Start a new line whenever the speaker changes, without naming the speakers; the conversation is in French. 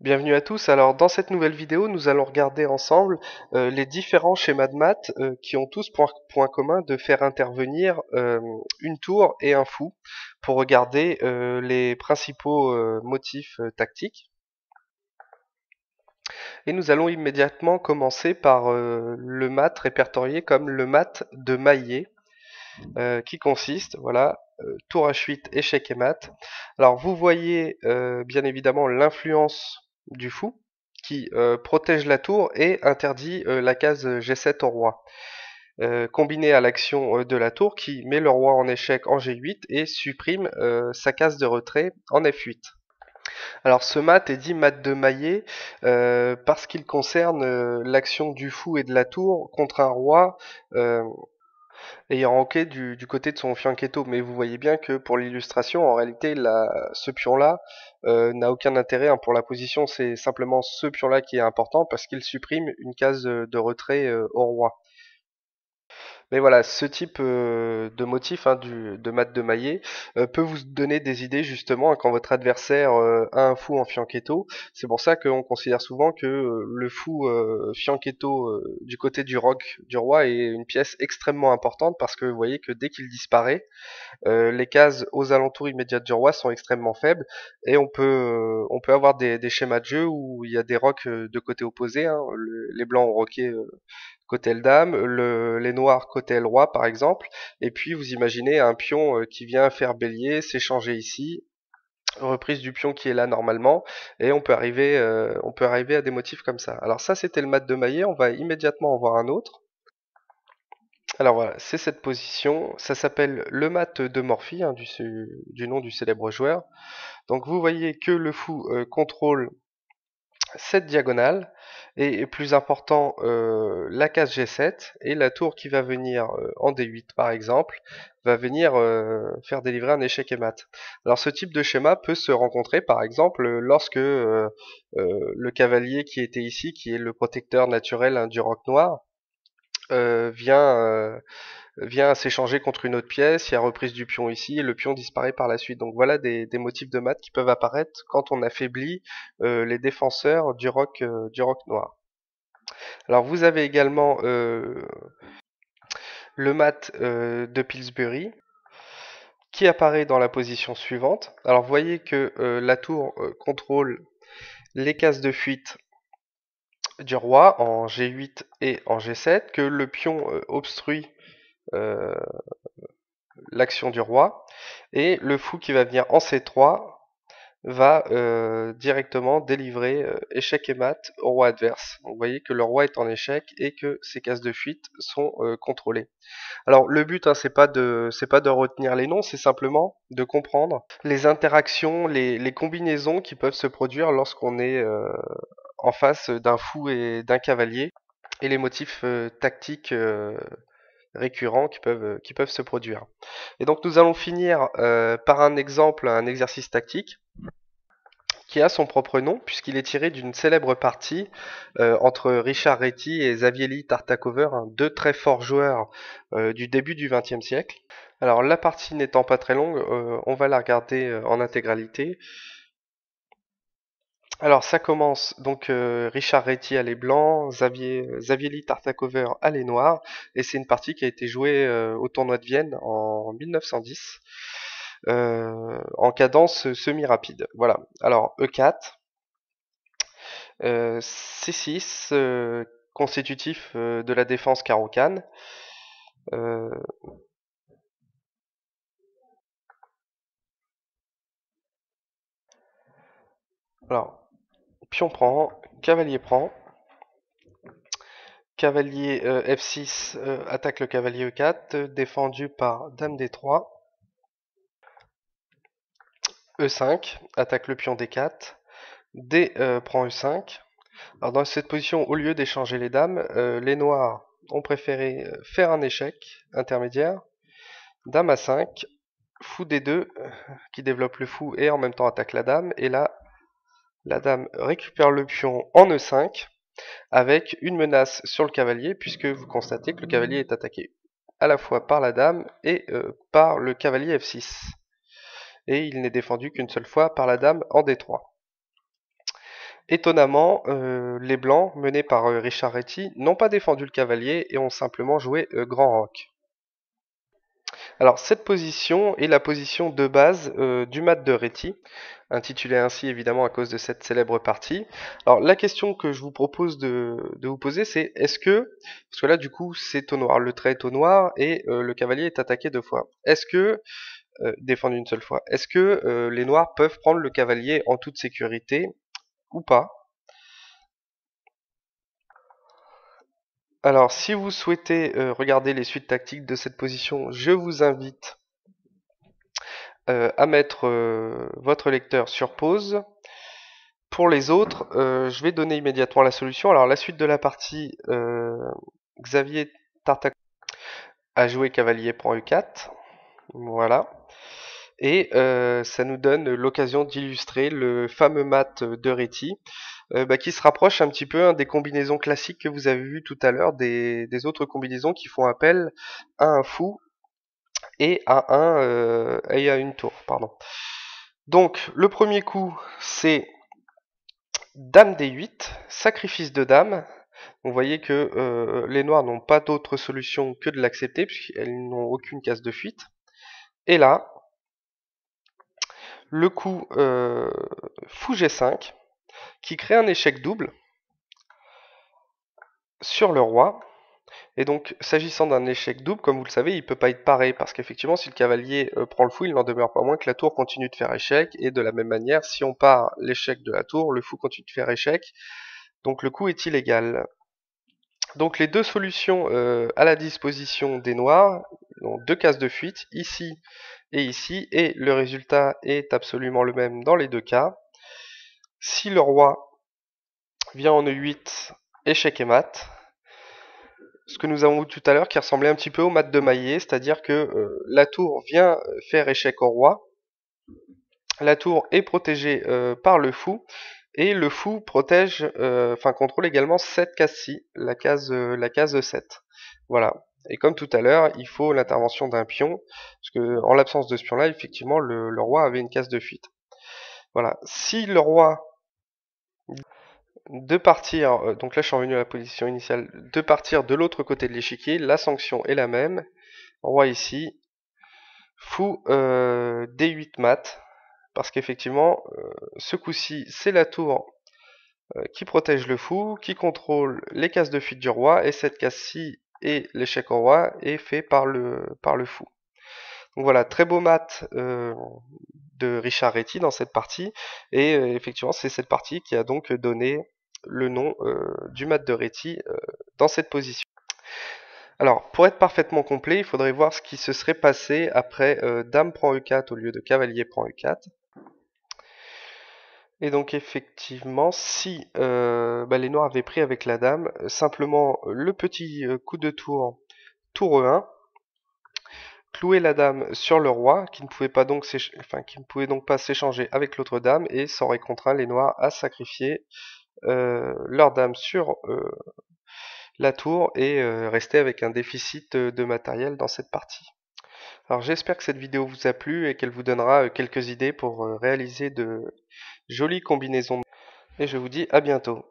Bienvenue à tous. Alors dans cette nouvelle vidéo, nous allons regarder ensemble les différents schémas de maths qui ont tous pour point commun de faire intervenir une tour et un fou pour regarder les principaux motifs tactiques. Et nous allons immédiatement commencer par le mat répertorié comme le mat de Maillet qui consiste, voilà, tour H8, échec et mat. Alors vous voyez bien évidemment l'influence du fou qui protège la tour et interdit la case G7 au roi. Combiné à l'action de la tour qui met le roi en échec en G8 et supprime sa case de retrait en F8. Alors ce mat est dit mat de Maillet parce qu'il concerne l'action du fou et de la tour contre un roi ayant ranké du côté de son fianchetto. Mais vous voyez bien que pour l'illustration, en réalité, ce pion-là n'a aucun intérêt hein, pour la position. C'est simplement ce pion-là qui est important parce qu'il supprime une case de retrait au roi. Mais voilà, ce type de motif hein, de mat de Maillet peut vous donner des idées justement hein, quand votre adversaire a un fou en fianchetto. C'est pour ça qu'on considère souvent que le fou fianchetto du côté du roc du roi est une pièce extrêmement importante parce que vous voyez que dès qu'il disparaît, les cases aux alentours immédiats du roi sont extrêmement faibles et on peut avoir des schémas de jeu où il y a des rocs de côté opposé. Hein, les blancs ont roqué côté le dame, les noirs côté le roi par exemple, et puis vous imaginez un pion qui vient faire bélier, s'échanger ici, reprise du pion qui est là normalement, et on peut arriver à des motifs comme ça. Alors ça c'était le mat de Maillet, on va immédiatement en voir un autre. Alors voilà, c'est cette position, ça s'appelle le mat de Morphy, hein, du nom du célèbre joueur. Donc vous voyez que le fou contrôle cette diagonale et plus important la case G7 et la tour qui va venir en D8 par exemple va venir faire délivrer un échec et mat. Alors ce type de schéma peut se rencontrer par exemple lorsque le cavalier qui était ici, qui est le protecteur naturel hein, du roc noir, vient s'échanger contre une autre pièce, il y a reprise du pion ici, et le pion disparaît par la suite. Donc voilà des motifs de maths qui peuvent apparaître quand on affaiblit les défenseurs du roc noir. Alors vous avez également le mat de Pillsbury qui apparaît dans la position suivante. Alors vous voyez que la tour contrôle les cases de fuite du roi en G8 et en G7, que le pion obstrue euh, l'action du roi, et le fou qui va venir en C3 va directement délivrer échec et mat au roi adverse. Donc, vous voyez que le roi est en échec et que ses cases de fuite sont contrôlées. Alors le but hein, c'est pas de retenir les noms, c'est simplement de comprendre les interactions, les combinaisons qui peuvent se produire lorsqu'on est en face d'un fou et d'un cavalier et les motifs tactiques récurrents qui peuvent se produire. Et donc nous allons finir par un exemple, un exercice tactique qui a son propre nom puisqu'il est tiré d'une célèbre partie entre Richard Reti et Xavier Tartacover, hein, deux très forts joueurs du début du XXe siècle. Alors la partie n'étant pas très longue, on va la regarder en intégralité. Alors ça commence donc Richard Reti à les blancs, Xavier Tartacover à les noirs, et c'est une partie qui a été jouée au tournoi de Vienne en 1910 en cadence semi-rapide. Voilà. Alors E4, C6 constitutif de la défense carreau-canne. Euh, alors pion prend, cavalier prend. Cavalier F6 attaque le cavalier E4, défendu par dame D3. E5 attaque le pion D4. D prend E5. Alors dans cette position, au lieu d'échanger les dames, les noirs ont préféré faire un échec intermédiaire. Dame A5, fou D2 qui développe le fou et en même temps attaque la dame. Et là, la dame récupère le pion en E5 avec une menace sur le cavalier puisque vous constatez que le cavalier est attaqué à la fois par la dame et par le cavalier F6. Et il n'est défendu qu'une seule fois par la dame en D3. Étonnamment, les blancs, menés par Richard Reti, n'ont pas défendu le cavalier et ont simplement joué grand roc. Alors cette position est la position de base du mat de Reti, intitulé ainsi évidemment à cause de cette célèbre partie. Alors la question que je vous propose de vous poser, c'est est-ce que, parce que là du coup c'est au noir, le trait est au noir et le cavalier est attaqué 2 fois, est-ce que, défendu une seule fois, est-ce que les noirs peuvent prendre le cavalier en toute sécurité ou pas? Alors, si vous souhaitez regarder les suites tactiques de cette position, je vous invite à mettre votre lecteur sur pause. Pour les autres, je vais donner immédiatement la solution. Alors, la suite de la partie, Xavier Tartac a joué cavalier prend E4. Voilà. Et ça nous donne l'occasion d'illustrer le fameux mat de Reti, qui se rapproche un petit peu des combinaisons classiques que vous avez vues tout à l'heure, des autres combinaisons qui font appel à un fou et à une tour. Pardon. Donc le premier coup, c'est Dame D8, sacrifice de dame. Vous voyez que les noirs n'ont pas d'autre solution que de l'accepter, puisqu'elles n'ont aucune case de fuite. Et là, le coup Fou G5, qui crée un échec double sur le roi. Et donc, s'agissant d'un échec double, comme vous le savez, il ne peut pas être paré, parce qu'effectivement, si le cavalier prend le fou, il n'en demeure pas moins que la tour continue de faire échec, et de la même manière, si on part l'échec de la tour, le fou continue de faire échec, donc le coup est illégal. Donc les deux solutions à la disposition des noirs, ont deux cases de fuite, ici, et le résultat est absolument le même dans les deux cas. Si le roi vient en E8, échec et mat. Ce que nous avons vu tout à l'heure qui ressemblait un petit peu au mat de Maillet, c'est-à-dire que la tour vient faire échec au roi, la tour est protégée par le fou, et le fou protège, contrôle également cette case-ci, la case 7. Voilà. Et comme tout à l'heure, il faut l'intervention d'un pion, parce que en l'absence de ce pion-là, effectivement, le roi avait une case de fuite. Voilà. Si le roi de partir, donc là je suis revenu à la position initiale, de partir de l'autre côté de l'échiquier, la sanction est la même. Roi ici, fou D8 mat, parce qu'effectivement, ce coup-ci, c'est la tour qui protège le fou, qui contrôle les cases de fuite du roi, et cette case-ci et l'échec au roi est fait par le fou. Donc voilà, très beau mat de Richard Reti dans cette partie, et effectivement c'est cette partie qui a donc donné le nom du mat de Reti dans cette position. Alors, pour être parfaitement complet, il faudrait voir ce qui se serait passé après Dame prend E4 au lieu de Cavalier prend E4. Et donc effectivement, si les noirs avaient pris avec la dame, simplement le petit coup de tour, tour E1, clouer la dame sur le roi, qui ne pouvait donc pas s'échanger avec l'autre dame, et ça aurait contraint les noirs à sacrifier leur dame sur la tour et rester avec un déficit de matériel dans cette partie. Alors j'espère que cette vidéo vous a plu et qu'elle vous donnera quelques idées pour réaliser de jolies combinaisons. Et je vous dis à bientôt.